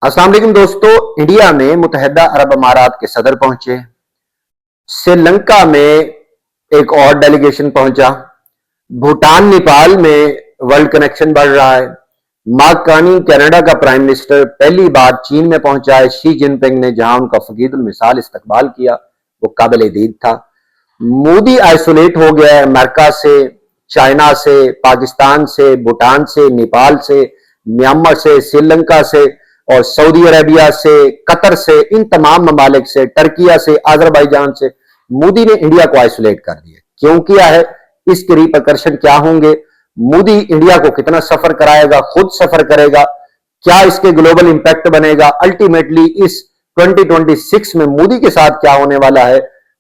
अस्सलाम वालेकुम दोस्तों। इंडिया में मुत्तहिदा अरब अमारात के सदर पहुंचे, श्रीलंका में एक और डेलीगेशन पहुंचा, भूटान नेपाल में वर्ल्ड कनेक्शन बढ़ रहा है। मार्क कार्नी कनाडा का प्राइम मिनिस्टर पहली बार चीन में पहुंचा है। शी जिनपिंग ने जहां उनका फकीदुल मिसाल इस्तकबाल किया वो काबिल दीद था। मोदी आइसोलेट हो गया है अमेरिका से, चाइना से, पाकिस्तान से, भूटान से, नेपाल से, म्यांमार से, श्रीलंका से और सऊदी अरेबिया से, कतर से, इन तमाम ममालिक से, टर्किया से, अजरबैजान से मोदी ने इंडिया को आइसोलेट कर दिया। क्यों किया है, इसके रिपरकशन क्या होंगे, मोदी इंडिया को कितना सफर कराएगा, खुद सफर करेगा, क्या इसके ग्लोबल इंपैक्ट बनेगा, अल्टीमेटली इस 2026 में मोदी के साथ क्या होने वाला है।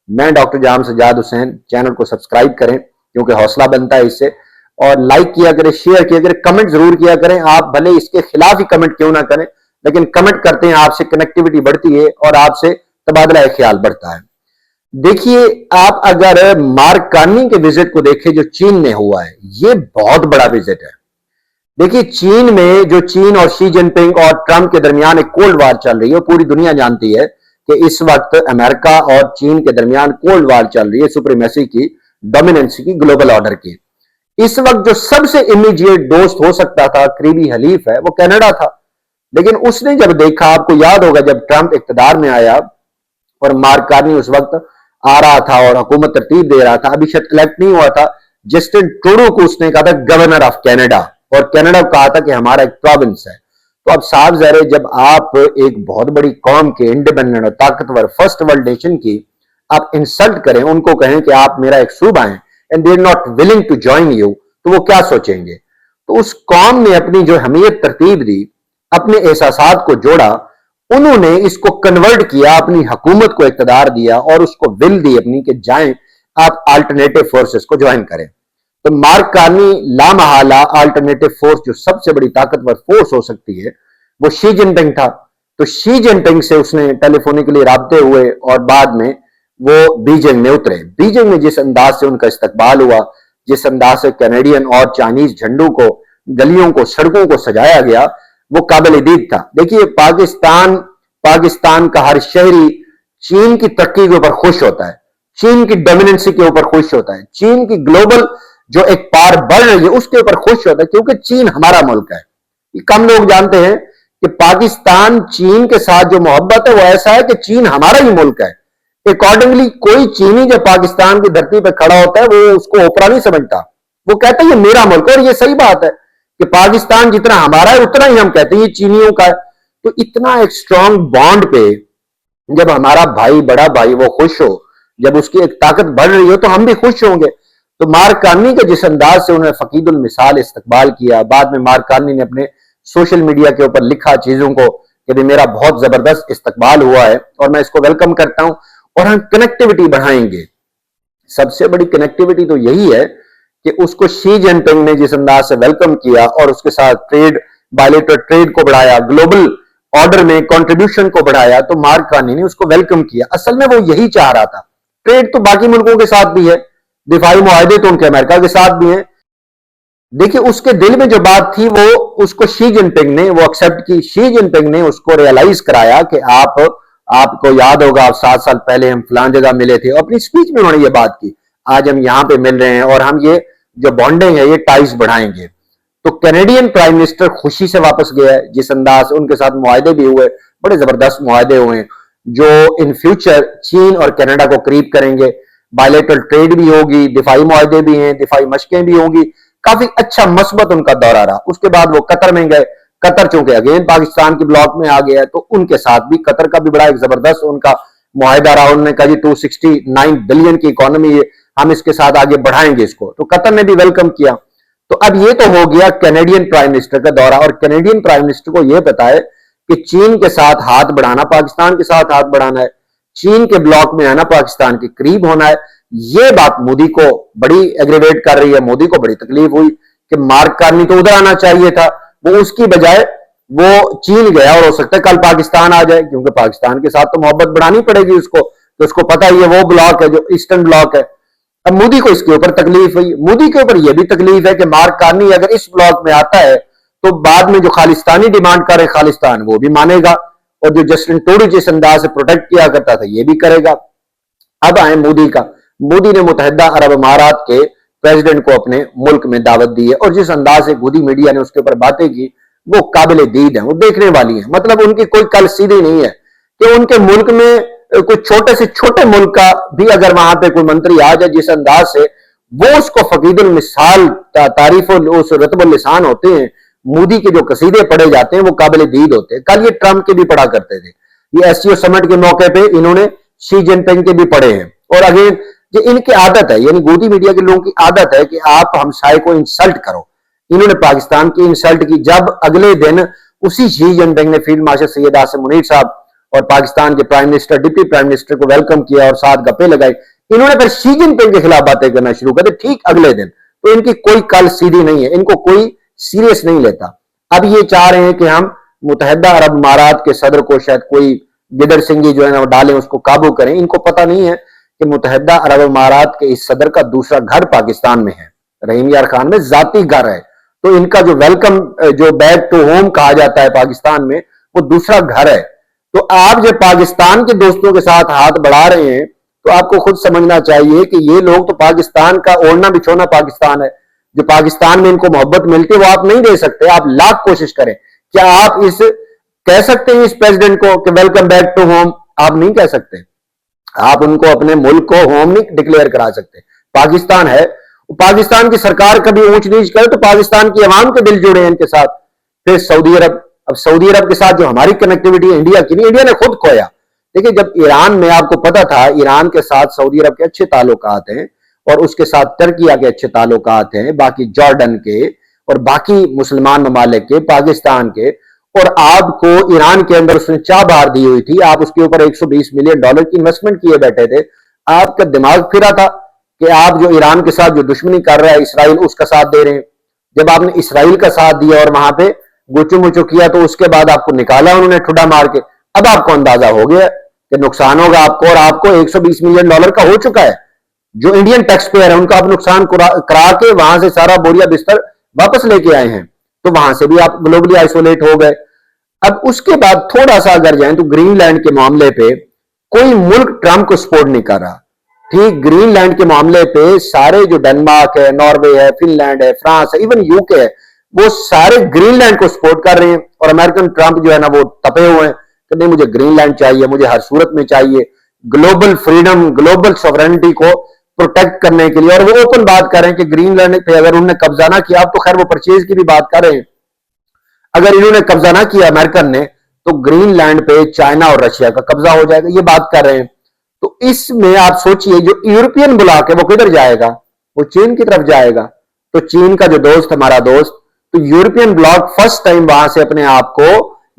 मैं डॉक्टर जाम सजाद हुसैन, चैनल को सब्सक्राइब करें क्योंकि हौसला बनता है इससे, और लाइक किया करें, शेयर किया करें, कमेंट जरूर किया करें। आप भले इसके खिलाफ ही कमेंट क्यों ना करें, लेकिन कमेंट करते हैं, आपसे कनेक्टिविटी बढ़ती है और आपसे तबादला ख्याल बढ़ता है। देखिए, आप अगर मार्क कार्नी के विजिट को देखें जो चीन में हुआ है, ये बहुत बड़ा विजिट है। देखिए, चीन में जो चीन और शी जिनपिंग और ट्रंप के दरमियान एक कोल्ड वार चल रही है, पूरी दुनिया जानती है कि इस वक्त अमेरिका और चीन के दरमियान कोल्ड वार चल रही है, सुप्रीमेसी की, डोमिनेंसी की, ग्लोबल ऑर्डर की। इस वक्त जो सबसे इमीडिएट दोस्त हो सकता था, करीबी हलीफ है, वो कनाडा था। लेकिन उसने जब देखा, आपको याद होगा जब ट्रंप इख्तिदार में आया और मार्क कार्नी उस वक्त आ रहा था और हुकूमत तरतीब दे रहा था, अभी शायद इलेक्ट नहीं हुआ था, जस्टिन ट्रूडो को उसने कहा था गवर्नर ऑफ कनाडा, और कनाडा को कहा था कि हमारा एक प्रोविंस है। तो अब साफ ज़ाहिर है, जब आप एक बहुत बड़ी कौम के, इंडिपेंडेंट और ताकतवर फर्स्ट वर्ल्ड नेशन की आप इंसल्ट करें, उनको कहें कि आप मेरा एक सूबा है and they are not willing to join you, तो वो क्या सोचेंगे। तो उस कौम ने अपनी जो हमीयत तरतीब दी, अपने एहसासात को जोड़ा, उन्होंने इसको कन्वर्ट किया, अपनी हुकूमत को इख्तिदार दिया और उसको विल दी अपनी कि जाएं आप अल्टरनेटिव फोर्सेस को ज्वाइन करें। तो मार्क कार्नी लामहाला अल्टरनेटिव फोर्स, जो सबसे बड़ी ताकतवर फोर्स हो सकती है, वो शी जिनपिंग था। तो शी जिनपिंग से उसने टेलीफोनिकली राब्ते हुए और बाद में वो बीजिंग में उतरे। बीजिंग में जिस अंदाज से उनका इस्तकबाल हुआ, जिस अंदाज से कैनेडियन और चाइनीज झंडों को, गलियों को, सड़कों को सजाया गया, वो काबिल दीद था। देखिए, पाकिस्तान का हर शहरी चीन की तरक्की के ऊपर खुश होता है, चीन की डोमिनेंसी के ऊपर खुश होता है, चीन की ग्लोबल जो एक पार बढ़ रही है उसके ऊपर खुश होता है, क्योंकि चीन हमारा मुल्क है। कम लोग जानते हैं कि पाकिस्तान चीन के साथ जो मोहब्बत है वो ऐसा है कि चीन हमारा ही मुल्क है। अकॉर्डिंगली कोई चीनी जब पाकिस्तान की धरती पर खड़ा होता है वो उसको ओपरा नहीं समझता, वो कहता है ये मेरा मुल्क है। और ये सही बात है कि पाकिस्तान जितना हमारा है उतना ही हम कहते हैं ये चीनियों का है। तो इतना एक स्ट्रांग बॉन्ड पे जब हमारा भाई, बड़ा भाई वो खुश हो, जब उसकी एक ताकत बढ़ रही हो, तो हम भी खुश होंगे। तो मार्क कार्नी के जिस अंदाज से उन्होंने फकीदुल मिसाल इस्तकबाल किया, बाद में मार्क कार्नी ने अपने सोशल मीडिया के ऊपर लिखा चीजों को कि भी मेरा बहुत जबरदस्त इस्तकबाल हुआ है और मैं इसको वेलकम करता हूं और हम कनेक्टिविटी बढ़ाएंगे। सबसे बड़ी कनेक्टिविटी तो यही है कि उसको शी जिनपिंग ने जिस अंदाज से वेलकम किया और उसके साथ ट्रेड, बायलेटरल ट्रेड को बढ़ाया, ग्लोबल ऑर्डर में कंट्रीब्यूशन को बढ़ाया, तो मार्क कार्नी ने उसको वेलकम किया। असल में वो यही चाह रहा था। ट्रेड तो बाकी मुल्कों के साथ भी है, दिफाई मुआहदे तो उनके अमेरिका के साथ भी हैं। देखिए, उसके दिल में जो बात थी वो उसको शी जिनपिंग ने वो एक्सेप्ट की। शी जिनपिंग ने उसको रियलाइज कराया कि आपको याद होगा, आप 7 साल पहले हम फलां जगह मिले थे, और अपनी स्पीच में उन्होंने ये बात की, आज हम यहां पे मिल रहे हैं और हम ये जो बॉन्डिंग है ये टाइज बढ़ाएंगे। तो कैनेडियन प्राइम मिनिस्टर खुशी से वापस गया है, जिस अंदाज से उनके साथ मुआहदे भी हुए, बड़े जबरदस्त मुआहदे हुए जो इन फ्यूचर चीन और कनाडा को करीब करेंगे। बायलेटरल ट्रेड भी होगी, दिफाई मुआहदे भी हैं, दिफाई मशकें भी होंगी। काफी अच्छा मस्बत उनका दौरा रहा। उसके बाद वो कतर में गए। कतर चूंकि अगेन पाकिस्तान के ब्लॉक में आ गया है, तो उनके साथ भी कतर का भी बड़ा एक जबरदस्त उनका मुआहदा रहा। उन्होंने कहा जी 269 बिलियन की इकोनॉमी है, हम इसके साथ आगे बढ़ाएंगे इसको, तो कतर ने भी वेलकम किया। तो अब ये तो हो गया कैनेडियन प्राइम मिनिस्टर का दौरा, और कैनेडियन प्राइम मिनिस्टर को यह पता है कि चीन के साथ हाथ बढ़ाना, पाकिस्तान के साथ हाथ बढ़ाना है, चीन के ब्लॉक में आना, पाकिस्तान के करीब होना है। ये बात मोदी को बड़ी एग्रीवेट कर रही है। मोदी को बड़ी तकलीफ हुई कि मार्क कार्नी तो उधर आना चाहिए था, वो उसकी बजाय वो चीन गया, और हो सकता है कल पाकिस्तान आ जाए, क्योंकि पाकिस्तान के साथ तो मोहब्बत बढ़ानी पड़ेगी उसको, तो उसको पता ही है वो ब्लॉक है जो ईस्टर्न ब्लॉक है। अब मोदी को इसके ऊपर तकलीफ हुई। मोदी के ऊपर यह भी तकलीफ है कि मार्क कार्नी अगर इस ब्लॉक में आता है تو بعد میں جو खालिस्तानी डिमांड करे खालिस्तान वो भी मानेगा, और जो जस्टिन टूडू जिस अंदाज से प्रोटेक्ट किया करता था ये भी करेगा। अब आए मोदी का। मोदी ने मुत्तहिदा अरब अमारात के प्रेसिडेंट को अपने मुल्क में दावत दी है, और जिस अंदाज से गोदी मीडिया ने उसके ऊपर बातें की वो काबिल दीद है, वो देखने वाली है। मतलब उनकी कोई कल सीधी नहीं है कि उनके मुल्क में कोई छोटे से छोटे मुल्क का भी अगर वहां पे कोई मंत्री आ जाए, जिस अंदाज से वो उसको फकीदुल मिसाल तारीफ उस रतबुल लिसान होते हैं, मोदी के जो कसीदे पढ़े जाते हैं वो काबिल दीद होते हैं। कल ये ट्रंप के भी पढ़ा करते थे, ये एससीओ समिट के मौके पे इन्होंने शी जिनपिंग के भी पढ़े हैं। और अगेन ये इनकी आदत है, यानी गोदी मीडिया के लोगों की आदत है कि आप हमसाये को इंसल्ट करो। इन्होंने पाकिस्तान की इंसल्ट की, जब अगले दिन उसी शी जिनपिंग ने फील्ड मार्शल सैयद आसिम मुनीर साहब और पाकिस्तान के prime minister, deputy prime minister को वेलकम किया और साथ गप्पे लगाई, इन्होंने फिर शी जिनपिंग के खिलाफ बातें करना शुरू कर दी ठीक अगले दिन। तो इनकी कोई कल सीधी नहीं है, इनको कोई सीरियस नहीं लेता। अब ये चाह रहे हैं कि हम मुत्तहिदा अरब अमारात के सदर को शायद कोई गिदड़ सिंगी जो है ना डालें, उसको काबू करें। इनको पता नहीं है कि मुत्तहिदा अरब अमारात के इस सदर का दूसरा घर पाकिस्तान में है, रहीम यार खान में जाती घर है। तो इनका जो वेलकम, जो बैक टू होम कहा जाता है पाकिस्तान में, वो दूसरा घर है। तो आप जब पाकिस्तान के दोस्तों के साथ हाथ बढ़ा रहे हैं तो आपको खुद समझना चाहिए कि ये लोग तो पाकिस्तान का ओढ़ना बिछोना पाकिस्तान है, जो पाकिस्तान में इनको मोहब्बत मिलती है वो आप नहीं दे सकते। आप लाख कोशिश करें, क्या आप इस कह सकते हैं इस प्रेसिडेंट को कि वेलकम बैक टू होम? आप नहीं कह सकते। आप उनको अपने मुल्क को होम नहीं डिक्लेयर करा सकते। पाकिस्तान है, पाकिस्तान की सरकार कभी ऊंच नीच करे तो पाकिस्तान की आवाम के दिल जुड़े हैं इनके साथ। फिर सऊदी अरब, अब सऊदी अरब के साथ जो हमारी कनेक्टिविटी है इंडिया की नहीं, इंडिया ने खुद खोया। देखिए जब ईरान में, आपको पता था ईरान के साथ सऊदी अरब के अच्छे ताल्लुकात हैं, और उसके साथ टर्किया के अच्छे ताल्लुकात हैं, बाकी जॉर्डन के और बाकी मुसलमान ममालिक के, पाकिस्तान के, और आपको ईरान के अंदर उसने चाह बार दी हुई थी। आप उसके ऊपर $120 मिलियन की इन्वेस्टमेंट किए बैठे थे। आपका दिमाग फिरा था कि आप जो ईरान के साथ जो दुश्मनी कर रहा है इसराइल, उसका साथ दे रहे हैं। जब आपने इसराइल का साथ दिया और वहां पे गुचू मुचू किया तो उसके बाद आपको निकाला उन्होंने ठुड्डा मार के। अब आपको अंदाजा हो गया कि नुकसान होगा आपको, और आपको $120 मिलियन का हो चुका है। जो इंडियन टैक्स पेयर है उनका आप नुकसान करा के वहां से सारा बोरिया बिस्तर वापस लेके आए हैं, तो वहां से भी आप ग्लोबली आइसोलेट हो गए। अब उसके बाद थोड़ा सा अगर जाएं तो ग्रीनलैंड के मामले पे कोई मुल्क ट्रंप को सपोर्ट नहीं कर रहा। ठीक ग्रीनलैंड के मामले पे सारे जो डेनमार्क है, नॉर्वे है, फिनलैंड है, फ्रांस है, इवन यूके है, वो सारे ग्रीनलैंड को सपोर्ट कर रहे हैं। और अमेरिकन ट्रंप जो है ना वो तपे हुए हैं कि नहीं मुझे ग्रीनलैंड चाहिए, मुझे हर सूरत में चाहिए, ग्लोबल फ्रीडम, ग्लोबल सॉवरेनिटी को प्रोटेक्ट करने के लिए। और वो ओपन बात कर रहे हैं कि ग्रीनलैंड पे अगर उन्होंने कब्जा ना किया, अब तो खैर वो परचेज की भी बात कर रहे हैं, अगर इन्होंने कब्जा ना किया अमेरिकन ने, तो ग्रीनलैंड पे चाइना और रशिया का कब्जा हो जाएगा, ये बात कर रहे हैं। तो इसमें आप सोचिए जो यूरोपियन ब्लॉक है वो किधर जाएगा? वो चीन की तरफ जाएगा। तो चीन का जो दोस्त, हमारा दोस्त, तो यूरोपियन ब्लॉक फर्स्ट टाइम वहां से अपने आप को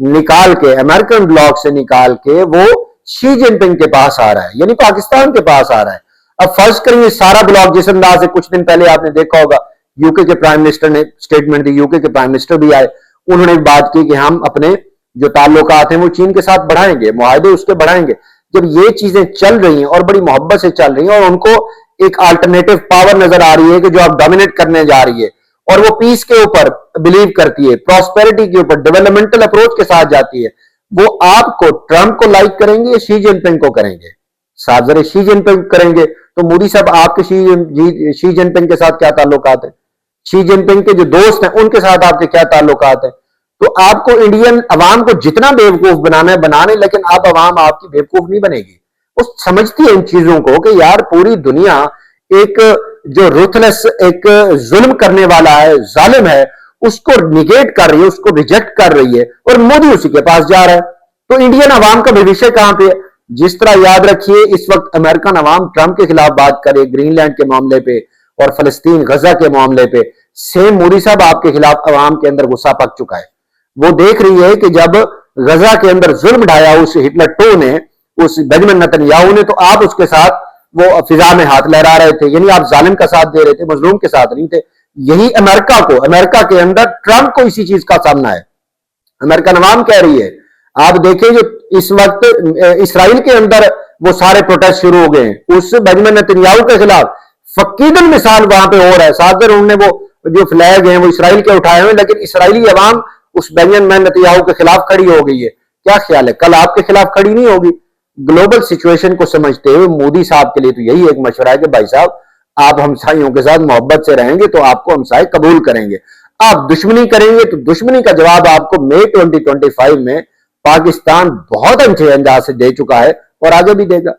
निकाल के, अमेरिकन ब्लॉक से निकाल के वो शी जिनपिंग के पास आ रहा है, यानी पाकिस्तान के पास आ रहा है। अब फर्ज करिए सारा ब्लॉक जिस अंदाज से, कुछ दिन पहले आपने देखा होगा यूके के प्राइम मिनिस्टर ने स्टेटमेंट दी, यूके के प्राइम मिनिस्टर भी आए, उन्होंने बात की कि हम अपने जो ताल्लुकात हैं वो चीन के साथ बढ़ाएंगे, मुआहदे उसके बढ़ाएंगे। जब ये चीजें चल रही हैं और बड़ी मोहब्बत से चल रही हैं, और उनको एक अल्टरनेटिव पावर नजर आ रही है कि जो आप डोमिनेट करने जा रही है, और वो पीस के ऊपर बिलीव करती है, प्रॉस्पेरिटी के ऊपर, डेवलपमेंटल अप्रोच के साथ जाती है, वो आपको ट्रंप को लाइक करेंगे या शी जिनपिंग को करेंगे? साहब जरा शी जिनपिंग करेंगे तो मोदी साहब आपके शी जिनपिंग के साथ क्या ताल्लुकात है? शी जिनपिंग के जो दोस्त हैं उनके साथ आपके क्या ताल्लुकात है? तो आपको इंडियन अवाम को जितना बेवकूफ बनाना है बनाने, लेकिन आप अवाम आपकी बेवकूफ नहीं बनेगी। वो समझती है इन चीजों को कि यार पूरी दुनिया एक जो रूथलेस, एक जुल्म करने वाला है, जालिम है, उसको निगेट कर रही है, उसको रिजेक्ट कर रही है, और मोदी उसी के पास जा रहा है। तो इंडियन अवाम का भविष्य कहां पे है? जिस तरह याद रखिए इस वक्त अमेरिकन अवाम ट्रंप के खिलाफ बात करे ग्रीनलैंड के मामले पे और फलस्तीन गजा के मामले पे, सेम मोदी साहब आपके खिलाफ अवाम के अंदर गुस्सा पक चुका है। वो देख रही है कि जब गजा के अंदर जुल्म ढाया उस हिटलर टू ने, उस बेंजामिन नेतन्याहू ने, तो आप उसके साथ वो फिजा में हाथ लहरा रहे थे, यानी आप जालिम का साथ दे रहे थे, मजलूम के साथ नहीं थे। यही अमेरिका को, अमेरिका के अंदर ट्रंप को इसी चीज का सामना है। अमेरिकन अवाम कह रही है, आप देखिए जो इस वक्त इसराइल के अंदर वो सारे प्रोटेस्ट शुरू हो गए हैं उस बेंजामिन नेतन्याहू के खिलाफ, फकीदुल मिसाल वहां पे हो रहा है। सागर उन्होंने वो جو فلیگ ہیں وہ اسرائیل کے اٹھائے ہوئے، لیکن اسرائیلی عوام اس بینجامن نیتنیاہو کے خلاف کھڑی ہو گئی ہے. کیا خیال ہے کل آپ کے خلاف کھڑی نہیں ہوگی؟ گلوبل سچویشن کو سمجھتے ہوئے مودی صاحب کے لیے تو یہی ایک مشورہ ہے کہ بھائی صاحب آپ ہمسائیوں کے ساتھ محبت سے رہیں گے تو آپ کو ہمسائے قبول کریں گے، آپ دشمنی کریں گے تو دشمنی کا جواب آپ کو مئی 2025 میں پاکستان بہت اچھے انداز سے دے چکا ہے اور آگے بھی دے گا.